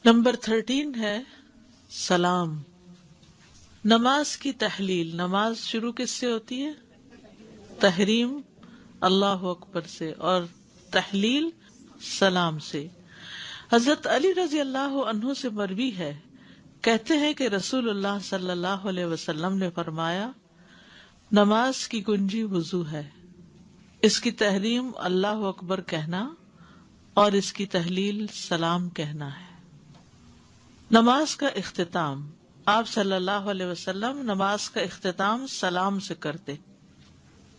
Number 13 ہے سلام. نماز کی تحلیل. نماز شروع کس سے ہوتی ہے؟ تحریم اللہ اکبر سے اور تحلیل سلام سے. حضرت علی رضی اللہ عنہ سے مروی ہے، کہتے ہیں کہ رسول اللہ صلی اللہ علیہ وسلم نے فرمایا، نماز کی کنجی وضو ہے، اس کی تحریم اللہ اکبر کہنا اور اس کی تحلیل سلام کہنا ہے. نماز کا اختتام. آپ صلی اللہ علیہ وسلم نماز کا اختتام سلام سے کرتے.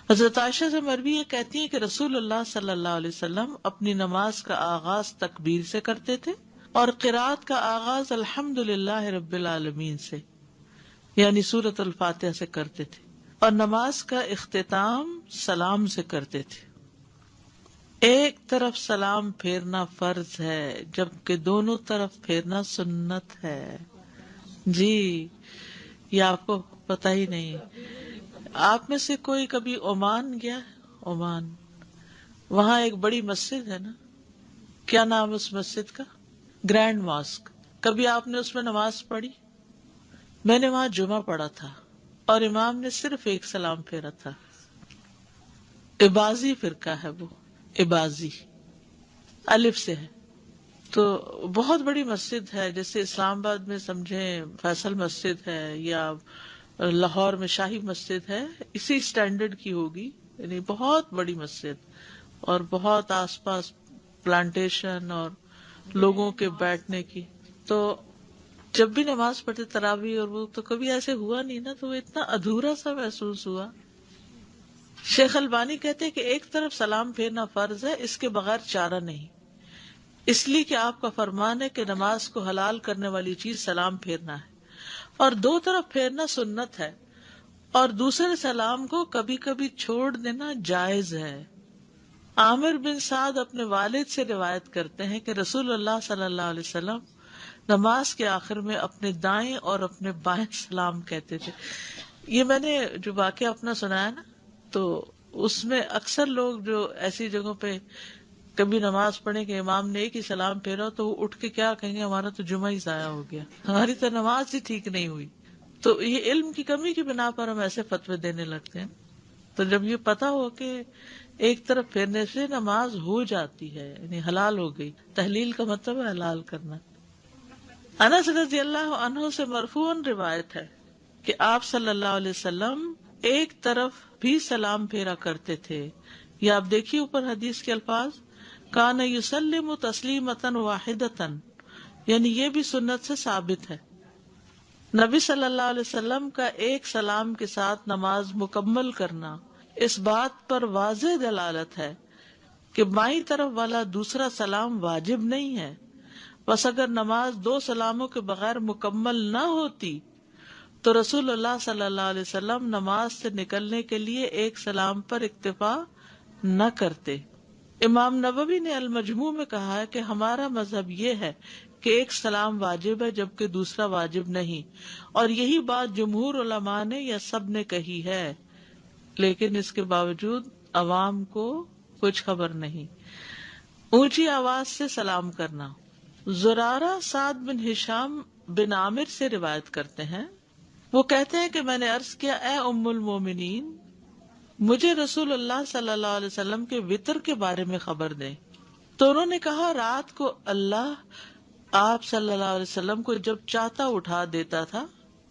حضرت عائشہ سے مروی ہے، کہتی ہیں کہ رسول اللہ صلی اللہ علیہ وسلم اپنی نماز کا آغاز تکبیر سے کرتے تھے اور قرات کا آغاز الحمدللہ رب العالمین سے، یعنی سورۃ الفاتحہ سے کرتے تھے، اور نماز کا اختتام سلام سے کرتے تھے. ایک طرف سلام پھیرنا فرض ہے جبکہ دونوں طرف پھیرنا سنت ہے. جی، یہ آپ کو پتہ ہی نہیں. آپ میں سے کوئی کبھی عمان گیا؟ عمان، وہاں ایک بڑی مسجد ہے نا، کیا نام اس مسجد کا؟ Grand mosque. کبھی آپ نے اس میں نماز پڑھی؟ میں نے وہاں جمعہ پڑھا تھا اور امام نے صرف ایک سلام پھیرا تھا. عباضی فرقہ ہے وہ، عباضی الف سے ہے. تو بہت بڑی مسجد ہے، جیسے اسلام آباد میں سمجھیں فیصل مسجد ہے یا لاہور میں شاہی مسجد ہے، اسی اسٹینڈرڈ کی ہوگی. یعنی بہت بڑی مسجد اور بہت آس پاس پلانٹیشن اور لوگوں کے بیٹھنے کی. تو جب بھی نماز پڑھتے تراویح اور وہ، تو کبھی ایسے ہوا نہیں نا، تو وہ اتنا ادھورا سا محسوس ہوا. شیخ البانی کہتے ہیں کہ ایک طرف سلام پھیرنا فرض ہے، اس کے بغیر چارہ نہیں، اس لیے کہ آپ کا فرمان ہے کہ نماز کو حلال کرنے والی چیز سلام پھیرنا ہے، اور دو طرف پھیرنا سنت ہے، اور دوسرے سلام کو کبھی کبھی چھوڑ دینا جائز ہے. عامر بن سعد اپنے والد سے روایت کرتے ہیں کہ رسول اللہ صلی اللہ علیہ وسلم نماز کے آخر میں اپنے دائیں اور اپنے بائیں سلام کہتے تھے. یہ میں نے جو واقعہ اپنا سنایا نا، تو اس میں اکثر لوگ جو ایسی جگہوں پہ کبھی نماز پڑھیں کہ امام نے ایک ہی سلام پھیرا تو وہ اٹھ کے کیا کہیں گے، ہمارا تو جمعہ ہی ضائع ہو گیا، ہماری تو نماز ہی ٹھیک نہیں ہوئی. تو یہ علم کی کمی کی بنا پر ہم ایسے فتوے دینے لگتے ہیں. تو جب یہ پتا ہو کہ ایک طرف پھیرنے سے نماز ہو جاتی ہے، یعنی حلال ہو گئی. تحلیل کا مطلب ہے حلال کرنا. انس رضی اللہ عنہ سے مرفوعاً روایت ہے کہ آپ صلی اللہ علیہ وسلم ایک طرف بھی سلام پھیرا کرتے تھے. یا آپ دیکھیے اوپر حدیث کے الفاظ، کان یسلم تسلیمۃ واحدۃ، یعنی یہ بھی سنت سے ثابت ہے. نبی صلی اللہ علیہ وسلم کا ایک سلام کے ساتھ نماز مکمل کرنا اس بات پر واضح دلالت ہے کہ بائیں طرف والا دوسرا سلام واجب نہیں ہے. بس اگر نماز دو سلاموں کے بغیر مکمل نہ ہوتی تو رسول اللہ صلی اللہ علیہ وسلم نماز سے نکلنے کے لیے ایک سلام پر اکتفا نہ کرتے. امام نووی نے المجموع میں کہا ہے کہ ہمارا مذہب یہ ہے کہ ایک سلام واجب ہے جبکہ دوسرا واجب نہیں، اور یہی بات جمہور علماء نے یا سب نے کہی ہے، لیکن اس کے باوجود عوام کو کچھ خبر نہیں. اونچی آواز سے سلام کرنا. زرارہ سعد بن ہشام بن عامر سے روایت کرتے ہیں، وہ کہتے ہیں کہ میں نے عرض کیا، اے ام المومنین، مجھے رسول اللہ صلی اللہ علیہ وسلم کے وطر کے بارے میں خبر دیں. تو انہوں نے کہا، رات کو اللہ آپ صلی اللہ علیہ وسلم کو جب چاہتا اٹھا دیتا تھا،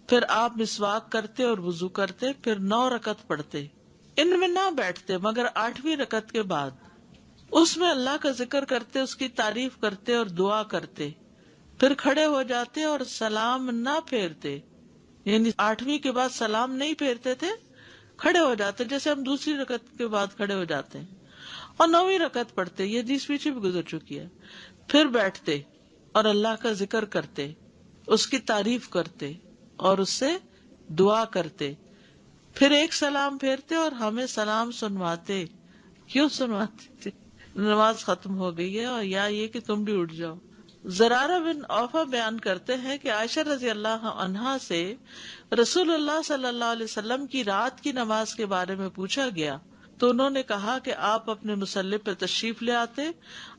پھر آپ مسواک کرتے اور وضو کرتے، پھر 9 رکعت پڑھتے، ان میں نہ بیٹھتے مگر 8ویں رکعت کے بعد، اس میں اللہ کا ذکر کرتے، اس کی تعریف کرتے اور دعا کرتے، پھر کھڑے ہو جاتے اور سلام نہ پھیرتے. یعنی 8ویں کے بعد سلام نہیں پھیرتے تھے، کھڑے ہو جاتے جیسے ہم دوسری رکعت کے بعد کھڑے ہو جاتے ہیں، اور 9ویں رکعت پڑھتے، یہ حدیث پیچھے بھی گزر چکی ہے، پھر بیٹھتے اور اللہ کا ذکر کرتے، اس کی تعریف کرتے اور اس سے دعا کرتے، پھر ایک سلام پھیرتے اور ہمیں سلام سنواتے. کیوں سنواتے تھے؟ نماز ختم ہو گئی ہے، اور یا یہ کہ تم بھی اٹھ جاؤ. زرارہ بن اوفا بیان کرتے ہیں کہ عائشہ رضی اللہ عنہا سے رسول اللہ صلی اللہ علیہ وسلم کی رات کی نماز کے بارے میں پوچھا گیا تو انہوں نے کہا کہ آپ اپنے مصلی پہ تشریف لے آتے،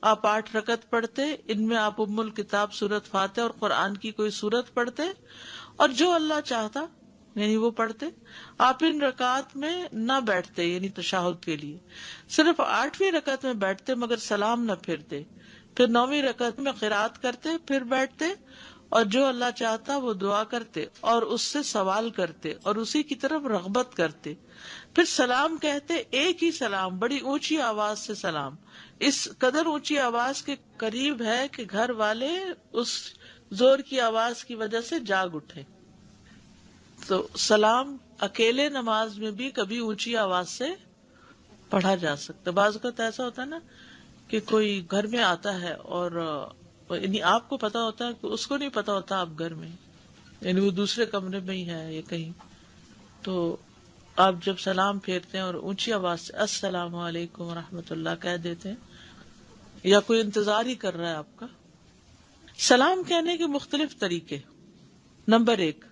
آپ 8 رکعت پڑھتے، ان میں آپ ام الکتاب سورۃ فاتحہ اور قرآن کی کوئی سورت پڑھتے، اور جو اللہ چاہتا یعنی وہ پڑھتے۔ آپ ان رکعات میں نہ بیٹھتے یعنی تشہد کے لیے، صرف 8ویں رکعت میں بیٹھتے مگر سلام نہ پھرتے، پھر 9ویں رکعت میں قرات کرتے، پھر بیٹھتے، اور جو اللہ چاہتا وہ دعا کرتے اور اس سے سوال کرتے اور اسی کی طرف رغبت کرتے، پھر سلام کہتے، ایک ہی سلام، بڑی اونچی آواز سے سلام، اس قدر اونچی آواز کے قریب ہے کہ گھر والے اس زور کی آواز کی وجہ سے جاگ اٹھے۔ تو سلام اکیلے نماز میں بھی کبھی اونچی آواز سے پڑھا جا سکتا۔ بعض اوقات ایسا ہوتا ہے نا کہ کوئی گھر میں آتا ہے اور یعنی آپ کو پتا ہوتا ہے کہ اس کو نہیں پتا ہوتا آپ گھر میں، یعنی وہ دوسرے کمرے میں ہی ہے یا کہیں، تو آپ جب سلام پھیرتے ہیں اور اونچی آواز سے السلام علیکم ورحمۃ اللہ کہہ دیتے ہیں، یا کوئی انتظار ہی کر رہا ہے آپ کا۔ سلام کہنے کے مختلف طریقے۔ نمبر 1،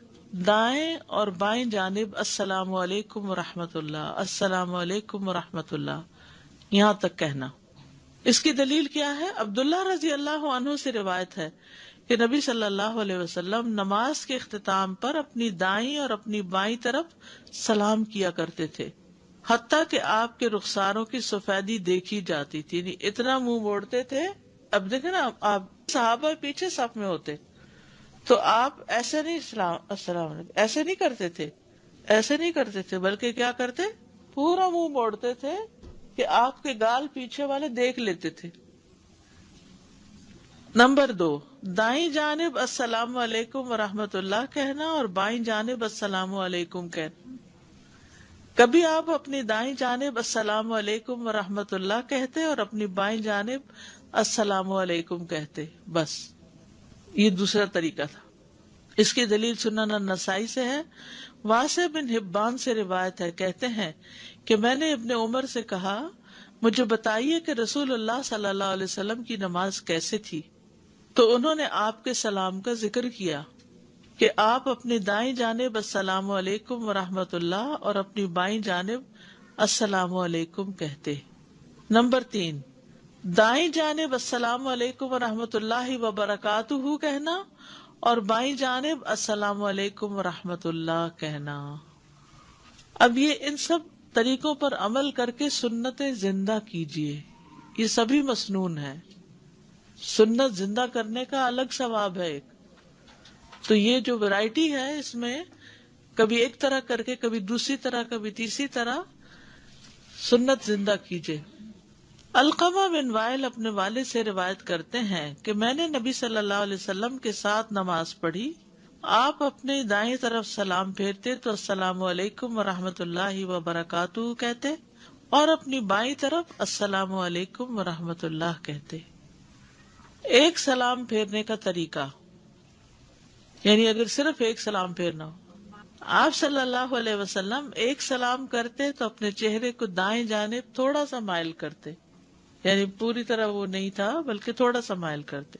دائیں اور بائیں جانب السلام علیکم ورحمۃ اللہ، السلام علیکم ورحمۃ اللہ یہاں تک کہنا۔ اس کی دلیل کیا ہے؟ عبداللہ رضی اللہ عنہ سے روایت ہے کہ نبی صلی اللہ علیہ وسلم نماز کے اختتام پر اپنی دائیں اور اپنی بائیں طرف سلام کیا کرتے تھے، حتیٰ کہ آپ کے رخساروں کی سفیدی دیکھی جاتی تھی، یعنی اتنا منہ موڑتے تھے۔ اب دیکھیں نا، آپ صحابہ پیچھے صف میں ہوتے تو آپ ایسے نہیں السلام علیکم ایسے نہیں کرتے تھے، ایسے نہیں کرتے تھے، بلکہ کیا کرتے، پورا منہ موڑتے تھے کہ آپ کے گال پیچھے والے دیکھ لیتے تھے۔ نمبر 2، دائیں جانب السلام علیکم ورحمۃ اللہ کہنا اور بائیں جانب السلام علیکم کہنا۔ کبھی آپ اپنی دائیں جانب السلام علیکم ورحمۃ اللہ کہتے اور اپنی بائیں جانب السلام علیکم کہتے، بس یہ دوسرا طریقہ تھا۔ اس کی دلیل سنن النسائی سے ہے۔ واسع بن حبان سے روایت ہے، کہتے ہیں کہ میں نے ابن عمر سے کہا، مجھے بتائیے کہ رسول اللہ صلی اللہ علیہ وسلم کی نماز کیسے تھی؟ تو انہوں نے آپ کے سلام کا ذکر کیا کہ آپ اپنی دائیں جانب السلام علیکم ورحمۃ اللہ اور اپنی بائیں جانب السلام علیکم کہتے۔ نمبر 3، دائیں جانب السلام علیکم ورحمۃ اللہ وبرکاتہ کہنا اور بائیں جانب السلام علیکم ورحمۃ اللہ کہنا۔ اب یہ ان سب طریقوں پر عمل کر کے سنتیں زندہ کیجیے، یہ سبھی مسنون ہے۔ سنت زندہ کرنے کا الگ ثواب ہے ایک، تو یہ جو ورائٹی ہے اس میں کبھی ایک طرح کر کے، کبھی دوسری طرح، کبھی تیسری طرح سنت زندہ کیجیے۔ علقمہ بن وائل اپنے والد سے روایت کرتے ہیں کہ میں نے نبی صلی اللہ علیہ وسلم کے ساتھ نماز پڑھی، آپ اپنے دائیں طرف سلام پھیرتے تو السلام علیکم ورحمۃ اللہ وبرکاتہ کہتے اور اپنی بائیں طرف السلام علیکم ورحمۃ اللہ کہتے۔ ایک سلام پھیرنے کا طریقہ، یعنی اگر صرف ایک سلام پھیرنا ہو، آپ صلی اللہ علیہ وسلم ایک سلام کرتے تو اپنے چہرے کو دائیں جانب تھوڑا سا مائل کرتے، یعنی پوری طرح وہ نہیں تھا بلکہ تھوڑا سا مائل کرتے۔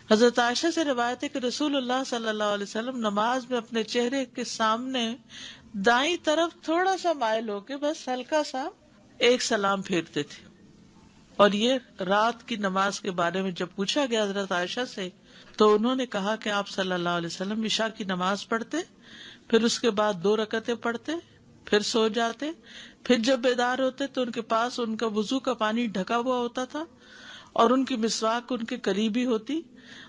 حضرت عائشہ سے روایت ہے کہ رسول اللہ صلی اللہ علیہ وسلم نماز میں اپنے چہرے کے سامنے دائیں طرف تھوڑا سا مائل ہو کے بس ہلکا سا ایک سلام پھیرتے تھے۔ اور یہ رات کی نماز کے بارے میں جب پوچھا گیا حضرت عائشہ سے تو انہوں نے کہا کہ آپ صلی اللہ علیہ وسلم عشاء کی نماز پڑھتے، پھر اس کے بعد 2 رکعتیں پڑھتے، پھر سو جاتے، پھر جب بیدار ہوتے تو ان کے پاس ان کا وضو کا پانی ڈھکا ہوا ہوتا تھا اور ان کی مسواک ان کے قریب ہی ہوتی،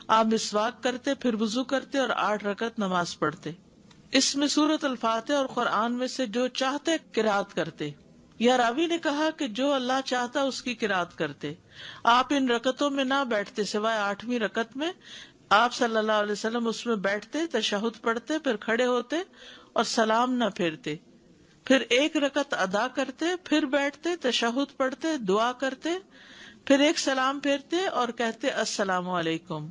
آپ مسواک کرتے، پھر وضو کرتے اور 8 رکعت نماز پڑھتے۔ اس میں سورۃ الفاتحہ اور قرآن میں سے جو چاہتے قرات کرتے، یا راوی نے کہا کہ جو اللہ چاہتا اس کی قرات کرتے۔ آپ ان رکعتوں میں نہ بیٹھتے سوائے 8ویں رکعت میں، آپ صلی اللہ علیہ وسلم اس میں بیٹھتے، تشہد پڑھتے، پھر کھڑے ہوتے اور سلام نہ پھیرتے، پھر 1 رکعت ادا کرتے، پھر بیٹھتے، تشہد پڑھتے، دعا کرتے، پھر 1 سلام پھیرتے اور کہتے السلام علیکم۔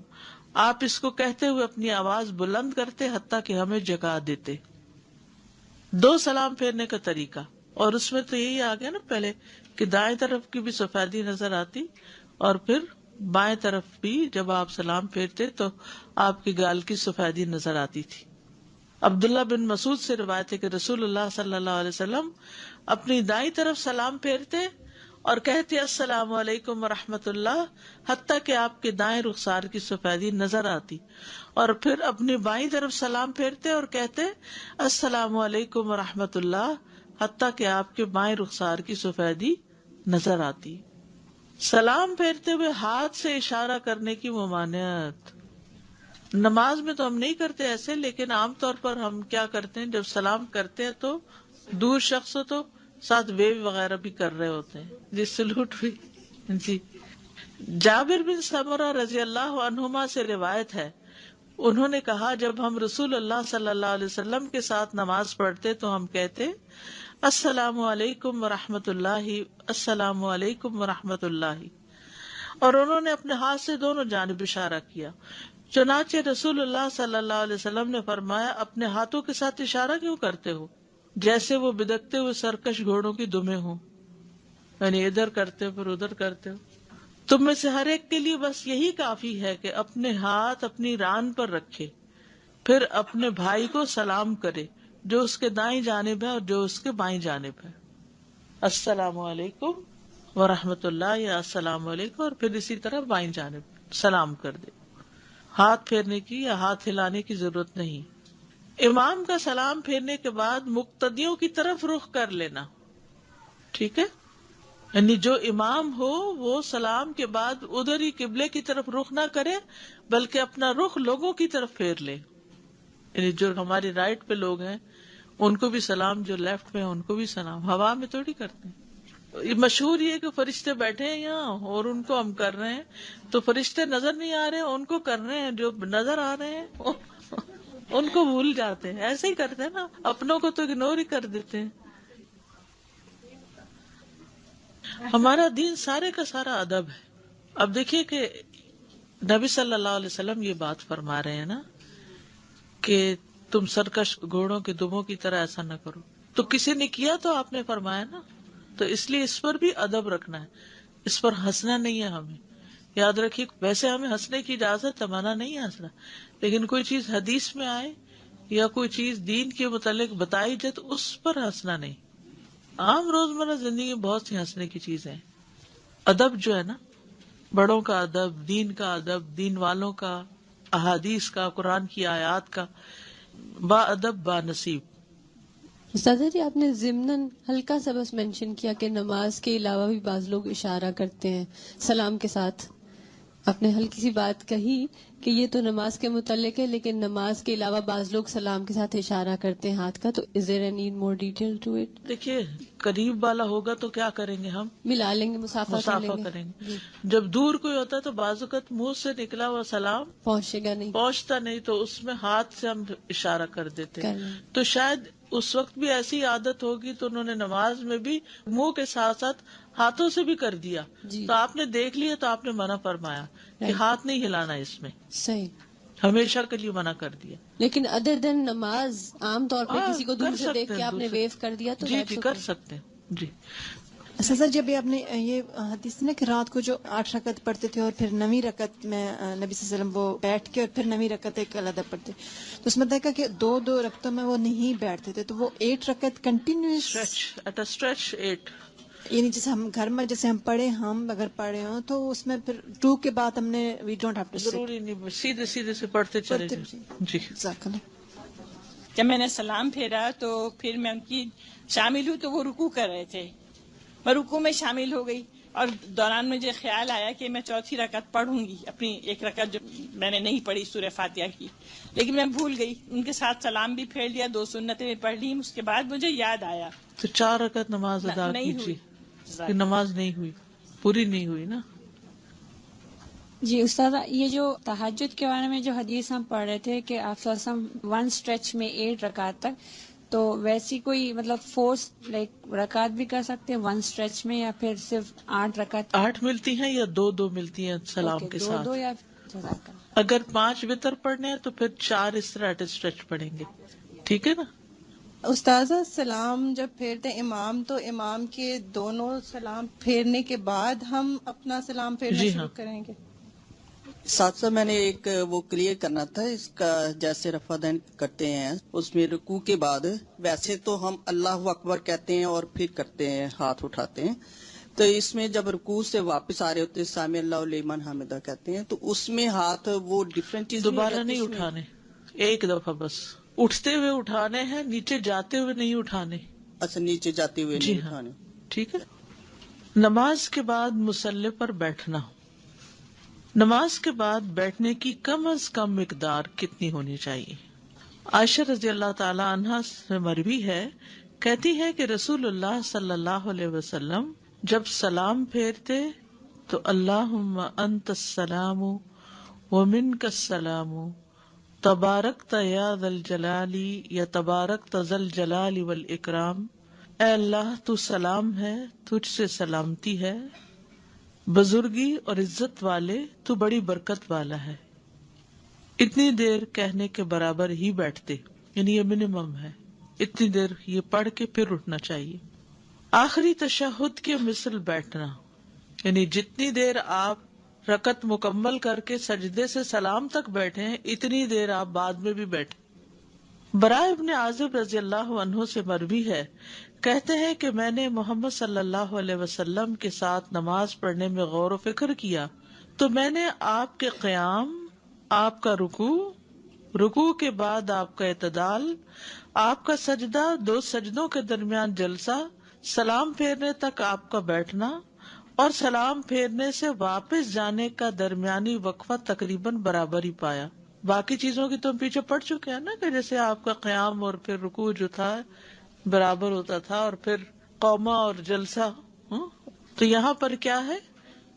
آپ اس کو کہتے ہوئے اپنی آواز بلند کرتے حتیٰ کہ ہمیں جگا دیتے۔ 2 سلام پھیرنے کا طریقہ، اور اس میں تو یہی آ گیا نا پہلے کہ دائیں طرف کی بھی سفیدی نظر آتی اور پھر بائیں طرف بھی جب آپ سلام پھیرتے تو آپ کے گال کی سفیدی نظر آتی تھی۔ عبداللہ بن مسعود سے روایت ہے کہ رسول اللہ صلی اللہ علیہ وسلم اپنی دائیں طرف سلام پھیرتے اور کہتے السلام علیکم ورحمۃ اللہ، حتیٰ کہ آپ کے دائیں رخسار کی سفیدی نظر آتی، اور پھر اپنی بائیں طرف سلام پھیرتے اور کہتے السلام علیکم ورحمۃ اللہ، حتیٰ کہ آپ کے بائیں رخسار کی سفیدی نظر آتی۔ سلام پھیرتے ہوئے ہاتھ سے اشارہ کرنے کی ممانعت۔ نماز میں تو ہم نہیں کرتے ایسے، لیکن عام طور پر ہم کیا کرتے ہیں، جب سلام کرتے ہیں تو دور شخص ہو تو ساتھ ویو وغیرہ بھی کر رہے ہوتے ہیں، جی سلوٹ بھی۔ جی جابر بن سمرہ رضی اللہ عنہما سے روایت ہے، انہوں نے کہا جب ہم رسول اللہ صلی اللہ علیہ وسلم کے ساتھ نماز پڑھتے تو ہم کہتے السلام علیکم ورحمۃ اللہ، السلام علیکم ورحمۃ اللہ، اور انہوں نے اپنے ہاتھ سے دونوں جانب اشارہ کیا۔ چنانچہ رسول اللہ صلی اللہ علیہ وسلم نے فرمایا اپنے ہاتھوں کے ساتھ اشارہ کیوں کرتے ہو، جیسے وہ بدکتے ہوئے سرکش گھوڑوں کی دمیں ہوں، یعنی ادھر کرتے ہو پھر ادھر کرتے ہو۔ تم میں سے ہر ایک کے لیے بس یہی کافی ہے کہ اپنے ہاتھ اپنی ران پر رکھے، پھر اپنے بھائی کو سلام کرے جو اس کے دائیں جانب ہے اور جو اس کے بائیں جانب ہے، السلام علیکم ورحمۃ اللہ یا السلام علیکم، اور پھر اسی طرح بائیں جانب سلام کر دے۔ ہاتھ پھیرنے کی یا ہاتھ ہلانے کی ضرورت نہیں۔ امام کا سلام پھیرنے کے بعد مقتدیوں کی طرف رخ کر لینا، ٹھیک ہے، یعنی جو امام ہو وہ سلام کے بعد ادھر ہی قبلے کی طرف رخ نہ کرے بلکہ اپنا رخ لوگوں کی طرف پھیر لے، یعنی جو ہماری رائٹ پہ لوگ ہیں ان کو بھی سلام، جو لیفٹ پہ ہیں ان کو بھی سلام، ہوا میں تھوڑی کرتے ہیں۔ مشہور یہ کہ فرشتے بیٹھے ہیں یہاں اور ان کو ہم کر رہے ہیں، تو فرشتے نظر نہیں آ رہے ان کو کر رہے ہیں، جو نظر آ رہے ہیں ان کو بھول جاتے ہیں، ایسے ہی کرتے ہیں نا، اپنوں کو تو اگنور ہی کر دیتے ہیں۔ ہمارا دین سارے کا سارا ادب ہے۔ اب دیکھیے کہ نبی صلی اللہ علیہ وسلم یہ بات فرما رہے ہیں نا کہ تم سرکش گھوڑوں کے دموں کی طرح ایسا نہ کرو، تو کسی نے کیا تو آپ نے فرمایا نا، تو اس لیے اس پر بھی ادب رکھنا ہے، اس پر ہنسنا نہیں ہے ہمیں۔ یاد رکھیے ویسے ہمیں ہنسنے کی اجازت ہے، منع نہیں ہے ہنسنا، لیکن کوئی چیز حدیث میں آئے یا کوئی چیز دین کے متعلق بتائی جائے تو اس پر ہنسنا نہیں۔ عام روزمرہ زندگی میں بہت سی ہنسنے کی چیزیں ہیں۔ ادب جو ہے نا، بڑوں کا ادب، دین کا ادب، دین والوں کا، احادیث کا، قرآن کی آیات کا، با ادب با نصیب۔ استاذہ جی، آپ نے ضمناً ہلکا سا بس مینشن کیا کہ نماز کے علاوہ بھی بعض لوگ اشارہ کرتے ہیں سلام کے ساتھ، آپ نے ہلکی سی بات کہی کہ یہ تو نماز کے متعلق ہے، لیکن نماز کے علاوہ بعض لوگ سلام کے ساتھ اشارہ کرتے ہیں ہاتھ کا، تو is there any more detail to it? دیکھیے قریب والا ہوگا تو کیا کریں گے، ہم ملا لیں گے، مسافہ کر لیں گے، کریں گے۔ جی، جب دور کوئی ہوتا ہے تو بعض اوقات منہ سے نکلا ہوا سلام پہنچے گا نہیں، پہنچتا نہیں، تو اس میں ہاتھ سے ہم اشارہ کر دیتے، کر لیں۔ تو شاید اس وقت بھی ایسی عادت ہوگی تو انہوں نے نماز میں بھی منہ کے ساتھ ساتھ ہاتھوں سے بھی کر دیا، جی، تو آپ نے دیکھ لیا تو آپ نے منع فرمایا کہ Right. ہاتھ نہیں ہلانا، اس میں صحیح۔ ہمیشہ کے لیے منع کر دیا۔ لیکن ادر دین نماز عام طور پہ کسی کو دور کر سے سکتے دیکھ کے ہیں، آپ نے دور سے، ویو کر دیا تو جی that's جی okay. کر سکتے ہیں، جی۔ سزا جب آپ نے یہ حدیث نا کہ رات کو جو 8 رکعت پڑھتے تھے اور پھر 9ویں رکعت میں نبی صلی اللہ علیہ وسلم وہ بیٹھ کے اور پھر 9ویں رکعت ایک علیحدہ پڑھتے، تو اس میں دیکھا کہ 2 رکعتوں میں وہ نہیں بیٹھتے تھے، تو وہ 8 رکعت کنٹینیوس، اسٹریچ 8، یعنی جیسے ہم گھر میں جیسے ہم پڑھے، ہم اگر پڑھے ہوں تو اس میں پھر 2 کے بعد ہم نے we don't have to sit, ضروری نہیں، سیدھے سیدھے سے پڑھتے چلے جائیں، جی۔ جزاک اللہ۔ جب میں نے سلام پھیرا تو پھر میں ان کی شامل ہوئی تو وہ رکوع کر رہے تھے، میں رکوع میں شامل ہو گئی، اور دوران مجھے خیال آیا کہ میں 4تھی رکعت پڑھوں گی، اپنی ایک رکعت جو میں نے نہیں پڑھی سورہ فاتحہ کی، لیکن میں بھول گئی، ان کے ساتھ سلام بھی پھیر لیا، 2 سنتیں بھی پڑھ لی، اس کے بعد مجھے یاد آیا تو 4 رکعت نماز ادا نہیں کیجیے، ہوئی۔ کہ نماز نہیں ہوئی، پوری نہیں ہوئی نا۔ جی استاذہ، یہ جو تہجد کے بارے میں جو حدیث ہم پڑھ رہے تھے کہ آپ صلی اللہ علیہ وسلم 1 اسٹریچ میں 8 رکعت تک، تو ویسی کوئی مطلب 4 رکعت بھی کر سکتے ہیں 1 اسٹریچ میں، یا پھر صرف 8 رکعت؟ 8 ملتی ہیں یا 2 ملتی ہیں سلام کے ساتھ؟ 2 یا جزاک اللہ۔ اگر 5 وتر پڑھنے ہیں تو پھر 4 اس طرح اسٹریچ پڑھیں گے، ٹھیک ہے نا۔ استاذہ، سلام جب پھیرتے امام تو امام کے دونوں سلام پھیرنے کے بعد ہم اپنا سلام پھیرنا جی شروع ہاں، کریں گے؟ ساتھ ساتھ میں نے ایک وہ کلیئر کرنا تھا اس کا، جیسے رفع دین کرتے ہیں اس میں رکوع کے بعد، ویسے تو ہم اللہ اکبر کہتے ہیں اور پھر کرتے ہیں، ہاتھ اٹھاتے ہیں، تو اس میں جب رکوع سے واپس آ رہے ہوتے ہیں سامع اللہ لمن حمدہ کہتے ہیں، تو اس میں ہاتھ وہ ڈفرینٹ چیز دوبارہ نہیں اٹھانے، ایک دفعہ بس اٹھتے ہوئے اٹھانے ہیں، نیچے جاتے ہوئے نہیں اٹھانے. اچھا، نیچے جاتے ہوئے جی نہیں ہاں، اٹھانے. ٹھیک ہے. نماز کے بعد مصلی پر بیٹھنا. نماز کے بعد بیٹھنے کی کم از کم مقدار کتنی ہونی چاہیے؟ عائشہ رضی اللہ تعالی عنہا سے مروی ہے، کہتی ہے کہ رسول اللہ صلی اللہ علیہ وسلم جب سلام پھیرتے تو اللہم انت السلام ومنک السلام تبارکت یا ذا الجلال یا تبارکت ذا الجلال والاکرام، اے اللہ تو سلام ہے، تجھ سے سلامتی ہے، بزرگی اور عزت والے تو بڑی برکت والا ہے. اتنی دیر کہنے کے برابر ہی بیٹھتے، یعنی یہ منیمم ہے، اتنی دیر یہ پڑھ کے پھر اٹھنا چاہیے. آخری تشہد کے مثل بیٹھنا، یعنی جتنی دیر آپ رکعت مکمل کر کے سجدے سے سلام تک بیٹھے ہیں اتنی دیر آپ بعد میں بھی بیٹھے. براء ابن عازب رضی اللہ عنہ سے مروی ہے، کہتے ہیں کہ میں نے محمد صلی اللہ علیہ وسلم کے ساتھ نماز پڑھنے میں غور و فکر کیا تو میں نے آپ کے قیام، آپ کا رکوع کے بعد آپ کا اعتدال، آپ کا سجدہ، دو سجدوں کے درمیان جلسہ، سلام پھیرنے تک آپ کا بیٹھنا اور سلام پھیرنے سے واپس جانے کا درمیانی وقفہ تقریباً برابر ہی پایا. باقی چیزوں کی تو ہم پیچھے پڑ چکے ہیں نا، کہ جیسے آپ کا قیام اور پھر رکوع جو تھا برابر ہوتا تھا، اور پھر قومہ اور جلسہ. تو یہاں پر کیا ہے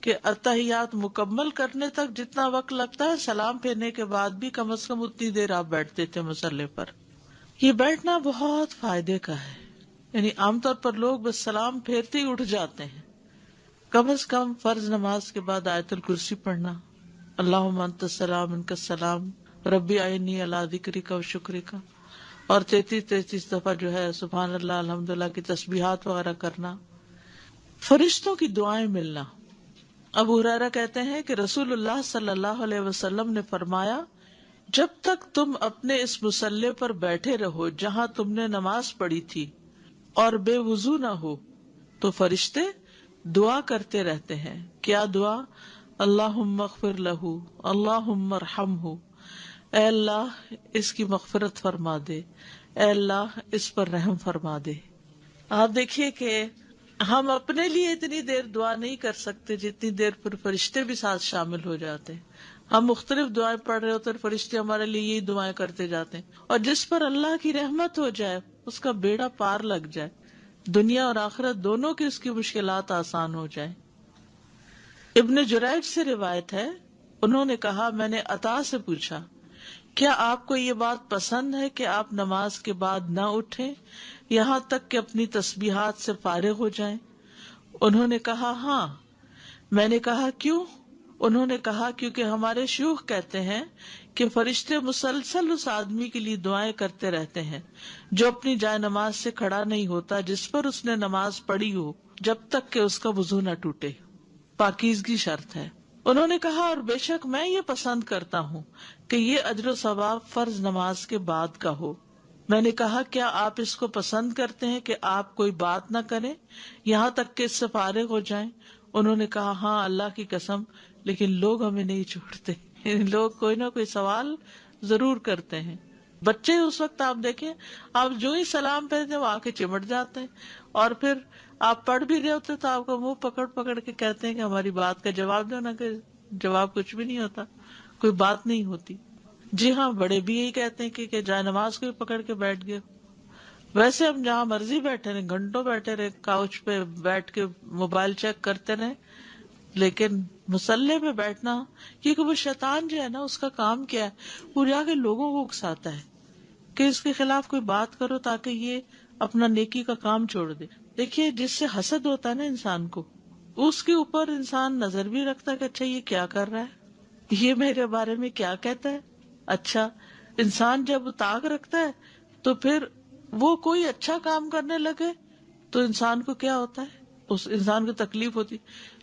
کہ اتحیات مکمل کرنے تک جتنا وقت لگتا ہے، سلام پھیرنے کے بعد بھی کم از کم اتنی دیر آپ بیٹھتے تھے مصلی پر. یہ بیٹھنا بہت فائدے کا ہے، یعنی عام طور پر لوگ بس سلام پھیرتے ہی اٹھ جاتے ہیں. کم از کم فرض نماز کے بعد آیت الکرسی پڑھنا، اللہم انت السلام منک السلام ربی اعنی علی ذکرک و شکرک، اور 33 دفعہ جو ہے سبحان اللہ الحمدللہ کی تسبیحات وغیرہ کرنا. فرشتوں کی دعائیں ملنا. ابو ہریرہ کہتے ہیں کہ رسول اللہ صلی اللہ علیہ وسلم نے فرمایا، جب تک تم اپنے اس مصلی پر بیٹھے رہو جہاں تم نے نماز پڑھی تھی اور بے وضو نہ ہو تو فرشتے دعا کرتے رہتے ہیں. کیا دعا؟ اللہم اغفر لہ، اللہم ارحمہ، اے اللہ اس کی مغفرت فرما دے، اے اللہ اس پر رحم فرما دے. آپ دیکھیے کہ ہم اپنے لیے اتنی دیر دعا نہیں کر سکتے جتنی دیر پر فرشتے بھی ساتھ شامل ہو جاتے ہیں. ہم مختلف دعائیں پڑھ رہے ہوتے ہیں، فرشتے ہمارے لیے یہی دعائیں کرتے جاتے ہیں، اور جس پر اللہ کی رحمت ہو جائے اس کا بیڑا پار لگ جائے، دنیا اور آخرت دونوں کی اس کی مشکلات آسان ہو جائیں. ابن جریج سے روایت ہے، انہوں نے کہا میں نے عطا سے پوچھا کیا آپ کو یہ بات پسند ہے کہ آپ نماز کے بعد نہ اٹھیں یہاں تک کہ اپنی تسبیحات سے فارغ ہو جائیں؟ انہوں نے کہا ہاں. میں نے کہا کیوں؟ انہوں نے کہا کیونکہ ہمارے شیوخ کہتے ہیں کہ فرشتے مسلسل اس آدمی کے لیے دعائیں کرتے رہتے ہیں جو اپنی جائے نماز سے کھڑا نہیں ہوتا جس پر اس نے نماز پڑھی ہو جب تک کہ اس کا وضو نہ ٹوٹے. پاکیزگی شرط ہے. انہوں نے کہا اور بے شک میں یہ پسند کرتا ہوں کہ یہ اجر و ثواب فرض نماز کے بعد کا ہو. میں نے کہا کیا آپ اس کو پسند کرتے ہیں کہ آپ کوئی بات نہ کریں یہاں تک کہ اس سے فارغ ہو جائیں؟ انہوں نے کہا ہاں اللہ کی قسم، لیکن لوگ ہمیں نہیں چھوڑتے. لوگ کوئی نہ کوئی سوال ضرور کرتے ہیں. بچے اس وقت آپ دیکھیں، آپ جو ہی سلام پہنتے ہیں وہ آ کے چمٹ جاتے ہیں، اور پھر آپ پڑھ بھی رہے ہوتے تو آپ کو منہ پکڑ پکڑ کے کہتے ہیں کہ ہماری بات کا جواب دو. نا کہ جواب کچھ بھی نہیں ہوتا، کوئی بات نہیں ہوتی. جی ہاں، بڑے بھی یہی کہتے ہیں کہ جائے نماز کو بھی پکڑ کے بیٹھ گئے. ویسے ہم جہاں مرضی بیٹھے رہے، گھنٹوں بیٹھے رہے، کاؤچ پہ بیٹھ کے موبائل چیک کرتے رہے، لیکن مصلی پہ بیٹھنا، کیونکہ وہ شیطان جو ہے نا اس کا کام کیا ہے، وہ جا کے لوگوں کو اکساتا ہے کہ اس کے خلاف کوئی بات کرو تاکہ یہ اپنا نیکی کا کام چھوڑ دے. دیکھیے جس سے حسد ہوتا ہے نا انسان کو، اس کے اوپر انسان نظر بھی رکھتا ہے کہ اچھا یہ کیا کر رہا ہے، یہ میرے بارے میں کیا کہتا ہے. اچھا انسان جب طاق رکھتا ہے تو پھر وہ کوئی اچھا کام کرنے لگے تو انسان کو کیا ہوتا ہے، اس انسان کو تکلیف ہوتی.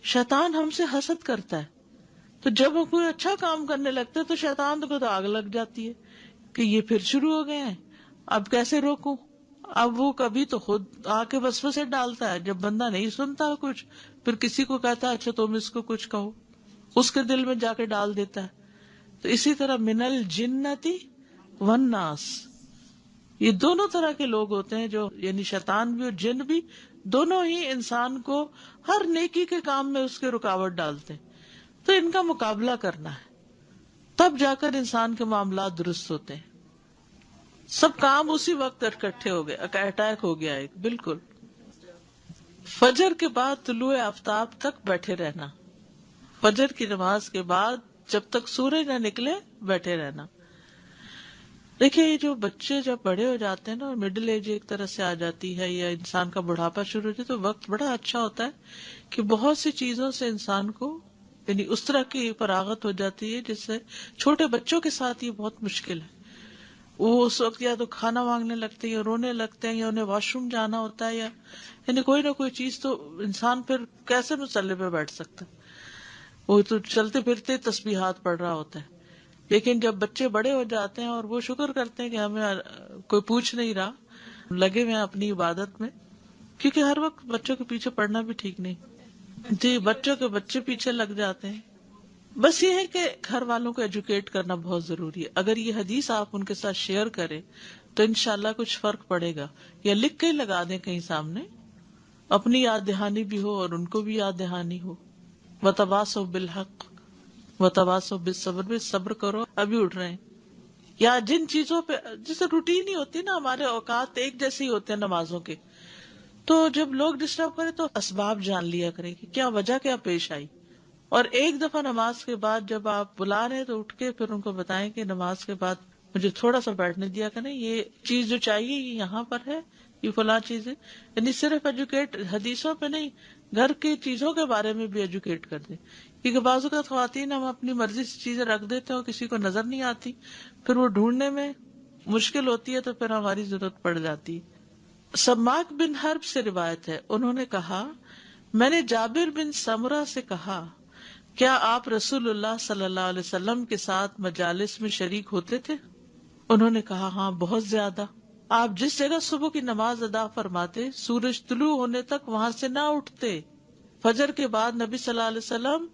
شیطان ہم سے حسد کرتا ہے تو جب وہ کوئی اچھا کام کرنے لگتے تو شیطان کو تو آگ لگ جاتی ہے کہ یہ پھر شروع ہو گئے ہیں، اب کیسے روکوں. اب وہ کبھی تو خود آ کے وسوسے ڈالتا ہے، جب بندہ نہیں سنتا کچھ پھر کسی کو کہتا ہے اچھا تم اس کو کچھ کہو، اس کے دل میں جا کے ڈال دیتا ہے. تو اسی طرح من الجنتی والناس، یہ دونوں طرح کے لوگ ہوتے ہیں جو یعنی شیطان بھی اور جن بھی، دونوں ہی انسان کو ہر نیکی کے کام میں اس کے رکاوٹ ڈالتے ہیں. تو ان کا مقابلہ کرنا ہے، تب جا کر انسان کے معاملات درست ہوتے ہیں. سب کام اسی وقت اکٹھے ہو گئے، اٹیک ہو گیا ایک بالکل. فجر کے بعد طلوع آفتاب تک بیٹھے رہنا، فجر کی نماز کے بعد جب تک سورج نہ نکلے بیٹھے رہنا. دیکھیے یہ جو بچے جب بڑے ہو جاتے ہیں نا اور مڈل ایج ایک طرح سے آ جاتی ہے یا انسان کا بڑھاپا شروع ہوتا ہے تو وقت بڑا اچھا ہوتا ہے کہ بہت سی چیزوں سے انسان کو یعنی اس طرح کی فراغت ہو جاتی ہے جس سے چھوٹے بچوں کے ساتھ یہ بہت مشکل ہے. وہ اس وقت یا تو کھانا مانگنے لگتے ہیں یا رونے لگتے ہیں یا انہیں واش روم جانا ہوتا ہے یا یعنی کوئی نہ کوئی چیز، تو انسان پھر کیسے مسلے پہ بیٹھ سکتا ہے؟ وہ تو چلتے پھرتے تسبیحات پڑھ رہا ہوتا ہے. لیکن جب بچے بڑے ہو جاتے ہیں اور وہ شکر کرتے ہیں کہ ہمیں کوئی پوچھ نہیں رہا، لگے ہوئے ہیں اپنی عبادت میں، کیونکہ ہر وقت بچوں کے پیچھے پڑنا بھی ٹھیک نہیں. جی بچوں کے بچے پیچھے لگ جاتے ہیں. بس یہ ہے کہ گھر والوں کو ایجوکیٹ کرنا بہت ضروری ہے. اگر یہ حدیث آپ ان کے ساتھ شیئر کریں تو انشاءاللہ کچھ فرق پڑے گا، یا لکھ کے لگا دیں کہیں سامنے، اپنی یاد دہانی بھی ہو اور ان کو بھی یاد دہانی ہو. وَتَوَاصَوْا بِالْحَقِّ وَتَوَاصَوْا بِالصَّبْرِ، بھی صبر کرو، ابھی اٹھ رہے ہیں. یا جن چیزوں پہ جیسے روٹین ہی ہوتی نا، ہمارے اوقات ایک جیسے ہی ہوتے ہیں نمازوں کے، تو جب لوگ ڈسٹرب کریں تو اسباب جان لیا کریں کہ کیا وجہ کیا پیش آئی. اور ایک دفعہ نماز کے بعد جب آپ بلا رہے تو اٹھ کے پھر ان کو بتائیں کہ نماز کے بعد مجھے تھوڑا سا بیٹھنے دیا کریں، یہ چیز جو چاہیے یہ یہاں پر ہے، یہ فلاں چیز ہے. یعنی صرف ایجوکیٹ حدیثوں پہ نہیں، گھر کی چیزوں کے بارے میں بھی ایجوکیٹ کر دیں. کیونکہ بعض اوقات خواتین ہم اپنی مرضی سے چیزیں رکھ دیتے ہیں اور کسی کو نظر نہیں آتی، پھر وہ ڈھونڈنے میں مشکل ہوتی ہے تو پھر ہماری ضرورت پڑ جاتی. سماک بن حرب سے روایت ہے، انہوں نے کہا میں نے جابر بن سمرہ سے کہا کیا آپ رسول اللہ صلی اللہ علیہ وسلم کے ساتھ مجالس میں شریک ہوتے تھے؟ انہوں نے کہا ہاں بہت زیادہ. آپ جس جگہ صبح کی نماز ادا فرماتے سورج طلوع ہونے تک وہاں سے نہ اٹھتے. فجر کے بعد نبی صلی اللہ علیہ وسلم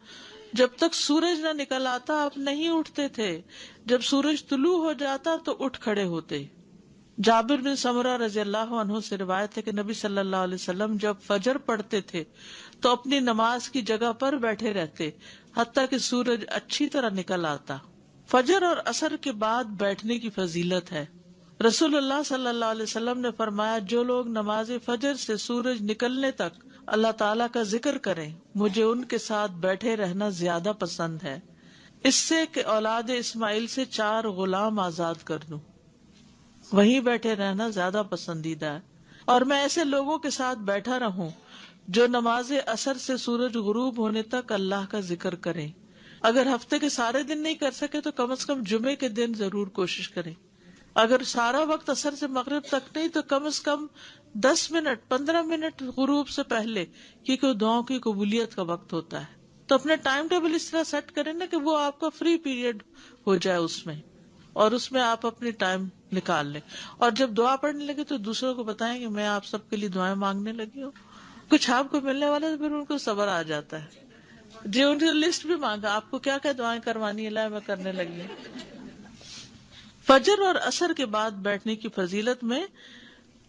جب تک سورج نہ نکل آتا آپ نہیں اٹھتے تھے، جب سورج طلوع ہو جاتا تو اٹھ کھڑے ہوتے. جابر بن سمرہ رضی اللہ عنہ سے روایت ہے کہ نبی صلی اللہ علیہ وسلم جب فجر پڑھتے تھے تو اپنی نماز کی جگہ پر بیٹھے رہتے حتیٰ کہ سورج اچھی طرح نکل آتا. فجر اور عصر کے بعد بیٹھنے کی فضیلت ہے. رسول اللہ صلی اللہ علیہ وسلم نے فرمایا جو لوگ نماز فجر سے سورج نکلنے تک اللہ تعالیٰ کا ذکر کریں مجھے ان کے ساتھ بیٹھے رہنا زیادہ پسند ہے، اس سے کہ اولاد اسماعیل سے 4 غلام آزاد کر دوں. وہیں بیٹھے رہنا زیادہ پسندیدہ ہے. اور میں ایسے لوگوں کے ساتھ بیٹھا رہوں جو نماز عصر سے سورج غروب ہونے تک اللہ کا ذکر کریں. اگر ہفتے کے سارے دن نہیں کر سکے تو کم از کم جمعے کے دن ضرور کوشش کریں. اگر سارا وقت عصر سے مغرب تک نہیں تو کم از کم 10 منٹ 15 منٹ غروب سے پہلے، کیونکہ وہ دعاؤں کی قبولیت کا وقت ہوتا ہے. تو اپنے ٹائم ٹیبل اس طرح سیٹ کریں نا کہ وہ آپ کا فری پیریڈ ہو جائے اس میں، اور اس میں آپ اپنی ٹائم نکال لیں. اور جب دعا پڑھنے لگے تو دوسروں کو بتائیں کہ میں آپ سب کے لیے دعائیں مانگنے لگی ہوں. کچھ آپ کو ملنے والا تو پھر ان کو صبر آ جاتا ہے. جی ان کی لسٹ بھی مانگا آپ کو کیا کیا دعائیں کروانی ہے، لائے میں کرنے لگی. فجر اور عصر کے بعد بیٹھنے کی فضیلت میں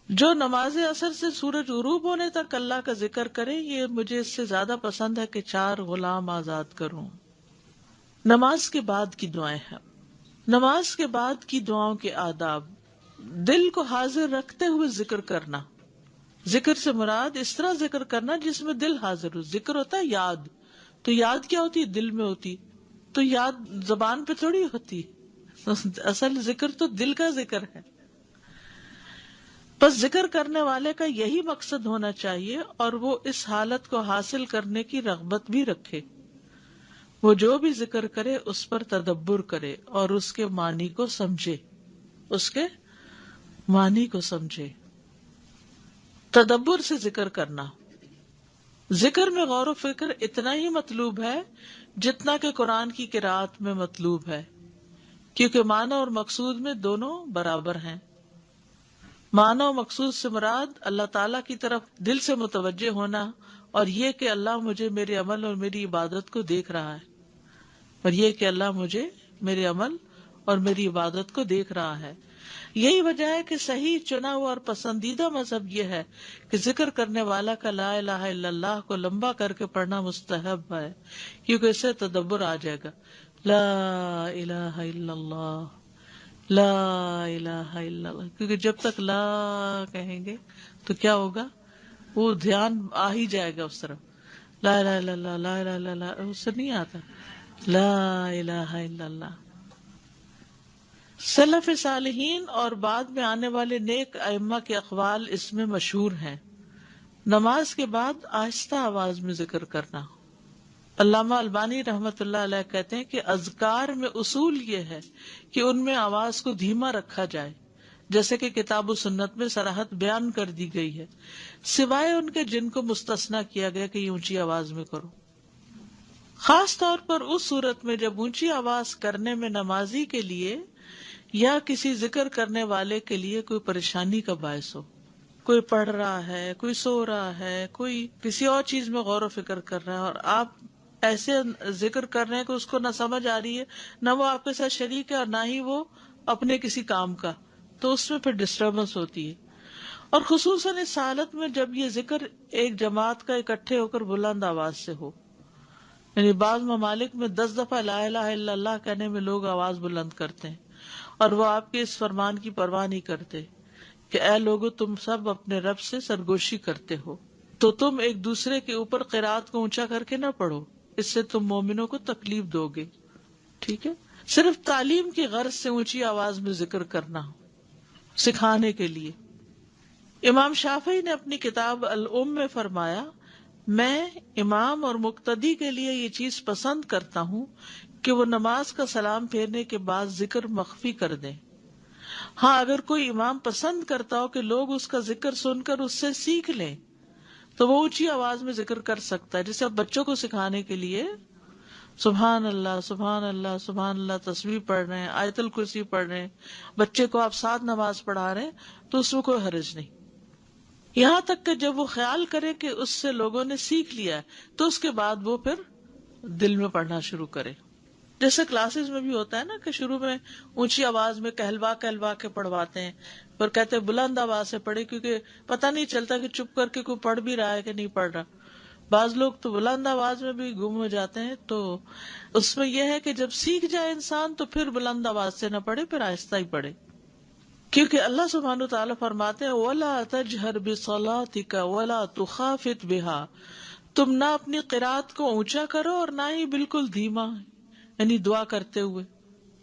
جو نماز عصر سے سورج غروب ہونے تک اللہ کا ذکر کرے یہ مجھے اس سے زیادہ پسند ہے کہ 4 غلام آزاد کروں. نماز کے بعد کی دعائیں ہیں. نماز کے بعد کی دعاؤں کے آداب: دل کو حاضر رکھتے ہوئے ذکر کرنا. ذکر سے مراد اس طرح ذکر کرنا جس میں دل حاضر ہو. ذکر ہوتا ہے یاد، تو یاد کیا ہوتی ہے؟ دل میں ہوتی. تو یاد زبان پہ تھوڑی ہوتی، اصل ذکر تو دل کا ذکر ہے. بس ذکر کرنے والے کا یہی مقصد ہونا چاہیے اور وہ اس حالت کو حاصل کرنے کی رغبت بھی رکھے. وہ جو بھی ذکر کرے اس پر تدبر کرے اور اس کے معنی کو سمجھے. اس کے معنی کو سمجھے. تدبر سے ذکر کرنا. ذکر میں غور و فکر اتنا ہی مطلوب ہے جتنا کہ قرآن کی قرات میں مطلوب ہے، کیونکہ معنی اور مقصود میں دونوں برابر ہیں۔ معنی و مقصود سے مراد اللہ تعالیٰ کی طرف دل سے متوجہ ہونا، اور یہ کہ اللہ مجھے میرے عمل اور میری عبادت کو دیکھ رہا ہے، اور یہ کہ اللہ مجھے میرے عمل اور میری عبادت کو دیکھ رہا ہے۔ یہی وجہ ہے کہ صحیح چنا ہوا اور پسندیدہ مذہب یہ ہے کہ ذکر کرنے والا کا لا الہ الا اللہ کو لمبا کر کے پڑھنا مستحب ہے، کیونکہ اس سے تدبر آ جائے گا۔ لا الہ الا اللہ، لا الہ الا اللہ، کیونکہ جب تک لا کہیں گے تو کیا ہوگا، وہ دھیان آ ہی جائے گا اس طرف۔ لا الہ الا اللہ، لا الہ الا اللہ، اس سے نہیں آتا لا الہ الا اللہ۔ سلف صالحین اور بعد میں آنے والے نیک ائمہ کے اقوال اس میں مشہور ہیں۔ نماز کے بعد آہستہ آواز میں ذکر کرنا۔ علامہ البانی رحمت اللہ علیہ کہتے ہیں کہ اذکار میں اصول یہ ہے کہ ان میں آواز کو دھیما رکھا جائے، جیسے کہ کتاب و سنت میں صراحت بیان کر دی گئی ہے، سوائے ان کے جن کو مستثنیٰ کیا گیا کہ یہ اونچی آواز میں کرو۔ خاص طور پر اس صورت میں جب اونچی آواز کرنے میں نمازی کے لیے یا کسی ذکر کرنے والے کے لیے کوئی پریشانی کا باعث ہو، کوئی پڑھ رہا ہے، کوئی سو رہا ہے، کوئی کسی اور چیز میں غور و فکر کر رہا ہے، اور آپ ایسے ذکر کر رہے ہیں کہ اس کو نہ سمجھ آ رہی ہے، نہ وہ آپ کے ساتھ شریک ہے اور نہ ہی وہ اپنے کسی کام کا، تو اس میں پھر ڈسٹربنس ہوتی ہے۔ اور خصوصاً اس حالت میں جب یہ ذکر ایک جماعت کا اکٹھے ہو کر بلند آواز سے ہو، یعنی بعض ممالک میں 10 دفعہ لا الہ الا اللہ کہنے میں لوگ آواز بلند کرتے ہیں، اور وہ آپ کے اس فرمان کی پرواہ نہیں کرتے کہ اے لوگو تم سب اپنے رب سے سرگوشی کرتے ہو، تو تم ایک دوسرے کے اوپر قرات کو اونچا کر کے نہ پڑھو، اس سے تم مومنوں کو تکلیف دو گے۔ ٹھیک ہے، صرف تعلیم کی غرض سے اونچی آواز میں ذکر کرنا، سکھانے کے لیے۔ امام شافعی نے اپنی کتاب الام میں فرمایا، میں امام اور مقتدی کے لیے یہ چیز پسند کرتا ہوں کہ وہ نماز کا سلام پھیرنے کے بعد ذکر مخفی کر دیں۔ ہاں اگر کوئی امام پسند کرتا ہو کہ لوگ اس کا ذکر سن کر اس سے سیکھ لیں تو وہ اونچی آواز میں ذکر کر سکتا ہے، جیسے اب بچوں کو سکھانے کے لیے سبحان اللہ سبحان اللہ سبحان اللہ تسبیح پڑھ رہے ہیں، آیت الکرسی پڑھ رہے ہیں، بچے کو آپ ساتھ نماز پڑھا رہے ہیں تو اس میں کوئی حرج نہیں، یہاں تک کہ جب وہ خیال کرے کہ اس سے لوگوں نے سیکھ لیا ہے تو اس کے بعد وہ پھر دل میں پڑھنا شروع کرے۔ جیسے کلاسز میں بھی ہوتا ہے نا کہ شروع میں اونچی آواز میں کہلوا کہلوا کے پڑھواتے ہیں، پر کہتے ہیں بلند آواز سے پڑھے، کیونکہ پتہ نہیں چلتا کہ چپ کر کے کوئی پڑھ بھی رہا ہے کہ نہیں پڑھ رہا۔ بعض لوگ تو بلند آواز میں بھی گم ہو جاتے ہیں، تو اس میں یہ ہے کہ جب سیکھ جائے انسان تو پھر بلند آواز سے نہ پڑھے، پھر آہستہ ہی پڑھے، کیونکہ اللہ سبحانہ وتعالیٰ فرماتے ہیں وَلَا تَجْهَرْ بِصَلَاتِكَ وَلَا تُخَافِتْ بِهَا، تم نہ اپنی قرات کو اونچا کرو اور نہ ہی بالکل دھیما، یعنی دعا کرتے ہوئے۔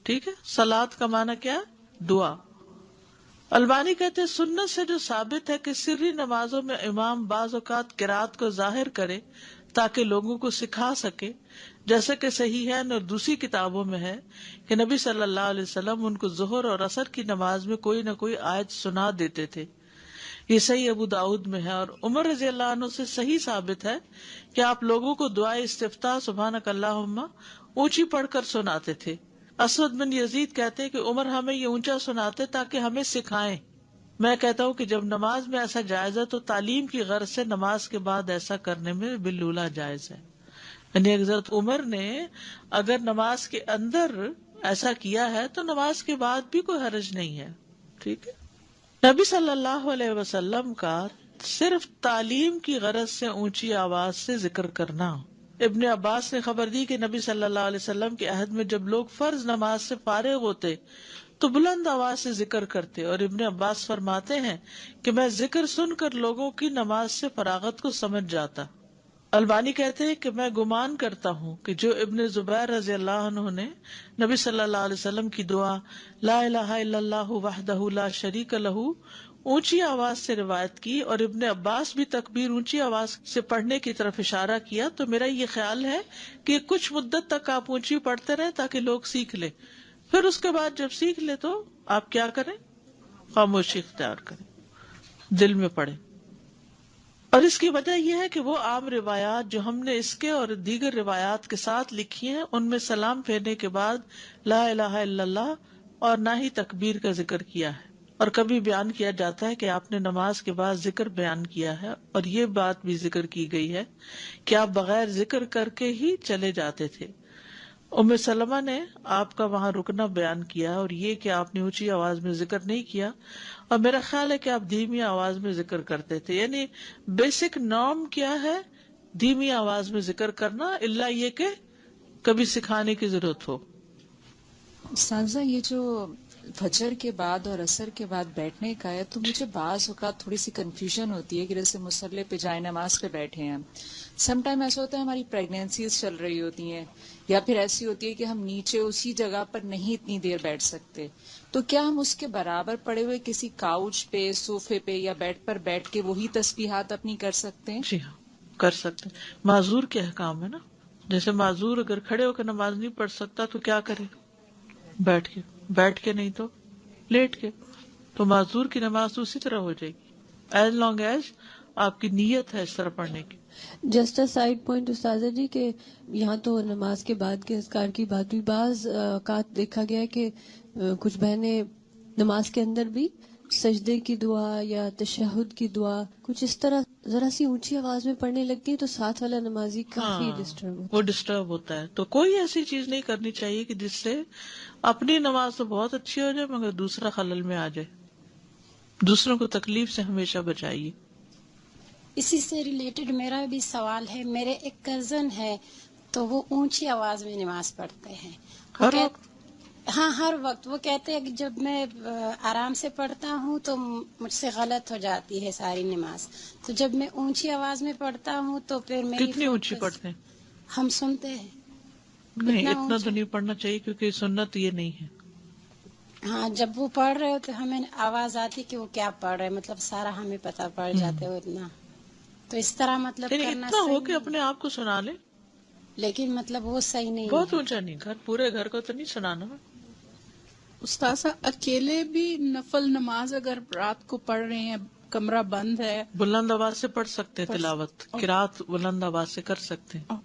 ٹھیک ہے، صلات کا معنی کیا ہے؟ دعا۔ البانی کہتے ہیں سنت سے جو ثابت ہے کہ سری نمازوں میں امام بعض اوقات قرات کو ظاہر کرے تاکہ لوگوں کو سکھا سکے، جیسے کہ صحیحین اور دوسری کتابوں میں ہے کہ نبی صلی اللہ علیہ وسلم ان کو ظہر اور عصر کی نماز میں کوئی نہ کوئی آیت سنا دیتے تھے، یہ صحیح ابو داؤد میں ہے۔ اور عمر رضی اللہ عنہ سے صحیح ثابت ہے کہ آپ لوگوں کو دعائے استفتاح سبحانک اللہم اونچی پڑھ کر سناتے تھے۔ اسود بن یزید کہتے ہیں کہ عمر ہمیں یہ اونچا سناتے تاکہ ہمیں سکھائیں۔ میں کہتا ہوں کہ جب نماز میں ایسا جائز ہے تو تعلیم کی غرض سے نماز کے بعد ایسا کرنے میں باللولہ جائز ہے، یعنی حضرت عمر نے اگر نماز کے اندر ایسا کیا ہے تو نماز کے بعد بھی کوئی حرج نہیں ہے۔ ٹھیک ہے، نبی صلی اللہ علیہ وسلم کا صرف تعلیم کی غرض سے اونچی آواز سے ذکر کرنا۔ ابن عباس نے خبر دی کہ نبی صلی اللہ علیہ وسلم کے عہد میں جب لوگ فرض نماز سے فارغ ہوتے تو بلند آواز سے ذکر کرتے، اور ابن عباس فرماتے ہیں کہ میں ذکر سن کر لوگوں کی نماز سے فراغت کو سمجھ جاتا۔ البانی کہتے ہیں کہ میں گمان کرتا ہوں کہ جو ابن زبیر رضی اللہ عنہ نے نبی صلی اللہ علیہ وسلم کی دعا لا الہ الا اللہ وحدہ لا شریک لہ اونچی آواز سے روایت کی، اور ابن عباس بھی تکبیر اونچی آواز سے پڑھنے کی طرف اشارہ کیا، تو میرا یہ خیال ہے کہ کچھ مدت تک آپ اونچی پڑھتے رہیں تاکہ لوگ سیکھ لیں، پھر اس کے بعد جب سیکھ لے تو آپ کیا کریں؟ خاموشی اختیار کریں، دل میں پڑھیں۔ اور اس کی وجہ یہ ہے کہ وہ عام روایات جو ہم نے اس کے اور دیگر روایات کے ساتھ لکھی ہیں ان میں سلام پھیرنے کے بعد لا الہ الا اللہ اور نہ ہی تکبیر کا ذکر کیا ہے. اور کبھی بیان کیا جاتا ہے کہ آپ نے نماز کے بعد ذکر بیان کیا ہے، اور یہ بات بھی ذکر کی گئی ہے کہ آپ بغیر ذکر کر کے ہی چلے جاتے تھے. ام سلمہ نے آپ کا وہاں رکنا بیان کیا اور یہ کہ آپ نے اونچی آواز میں ذکر نہیں کیا، اور میرا خیال ہے کہ آپ دھیمی آواز میں ذکر کرتے تھے. یعنی بیسک نارم کیا ہے؟ دھیمی آواز میں ذکر کرنا، الا یہ کہ کبھی سکھانے کی ضرورت ہو. سانزہ یہ جو فجر کے بعد اور عصر کے بعد بیٹھنے کا ہے تو مجھے بعض اوقات تھوڑی سی کنفیوژن ہوتی ہے کہ جیسے مصلی پہ جائے نماز پہ بیٹھے ہیں، سم ٹائم ایسا ہوتا ہے ہماری پریگنینسیز چل رہی ہوتی ہیں یا پھر ایسی ہوتی ہے کہ ہم نیچے اسی جگہ پر نہیں اتنی دیر بیٹھ سکتے، تو کیا ہم اس کے برابر پڑے ہوئے کسی کاؤچ پہ، صوفے پہ یا بیڈ پر بیٹھ کے وہی تسبیحات اپنی کر سکتے ہیں؟ جی ہاں، کر سکتے ہیں. معذور کے احکام ہے نا. جیسے معذور اگر کھڑے ہو کے نماز نہیں پڑھ سکتا تو کیا کرے؟ بیٹھ کے نہیں تو لیٹ کے. تو معذور کی نماز تو اسی طرح ہو جائے گی ایز لانگ ایز آپ کی نیت ہے اس طرح پڑھنے کی. جسٹ اے سائڈ پوائنٹ استاذہ جی کہ یہاں تو نماز کے بعد کے اذکار کی بات ہوئی، بعض اوقات دیکھا گیا کہ کچھ بہنیں نماز کے اندر بھی سجدے کی دعا یا تشہد کی دعا کچھ اس طرح ذرا سی اونچی آواز میں پڑھنے لگتی ہے تو ساتھ والا نمازی کافی ڈسٹرب ہوتا ہے. وہ ڈسٹرب ہوتا ہے. تو کوئی ایسی چیز نہیں کرنی چاہیے کہ جس سے اپنی نماز تو بہت اچھی ہو جائے مگر دوسرا خلل میں آ جائے. دوسروں کو تکلیف سے ہمیشہ بچائیے. اسی سے ریلیٹڈ میرا بھی سوال ہے. میرے ایک کزن ہے تو وہ اونچی آواز میں نماز پڑھتے ہیں. ہاں ہر وقت. وہ کہتے ہیں کہ جب میں آرام سے پڑھتا ہوں تو مجھ سے غلط ہو جاتی ہے ساری نماز، تو جب میں اونچی آواز میں پڑھتا ہوں تو پھر میری کتنی اونچی پڑھتے ہیں؟ ہم سنتے ہیں. نہیں اتنا تو نہیں پڑھنا چاہیے کیونکہ سنت یہ نہیں ہے. ہاں جب وہ پڑھ رہے ہوتے ہمیں آواز آتی کہ وہ کیا پڑھ رہے، مطلب سارا ہمیں پتہ پڑ جاتے ہو اتنا. تو اس طرح مطلب کرنا اتنا صحیح ہو کہ نہیں، اپنے آپ کو سنا لے. لیکن مطلب وہ صحیح نہیں بہت ہے. اونچا نہیں، پورے گھر کو تو نہیں سنانا. استاذہ اکیلے بھی نفل نماز اگر رات کو پڑھ رہے ہیں، کمرہ بند ہے، بلند آواز سے پڑھ سکتے ہیں تلاوت، قرات بلند آواز سے کر سکتے ہیں.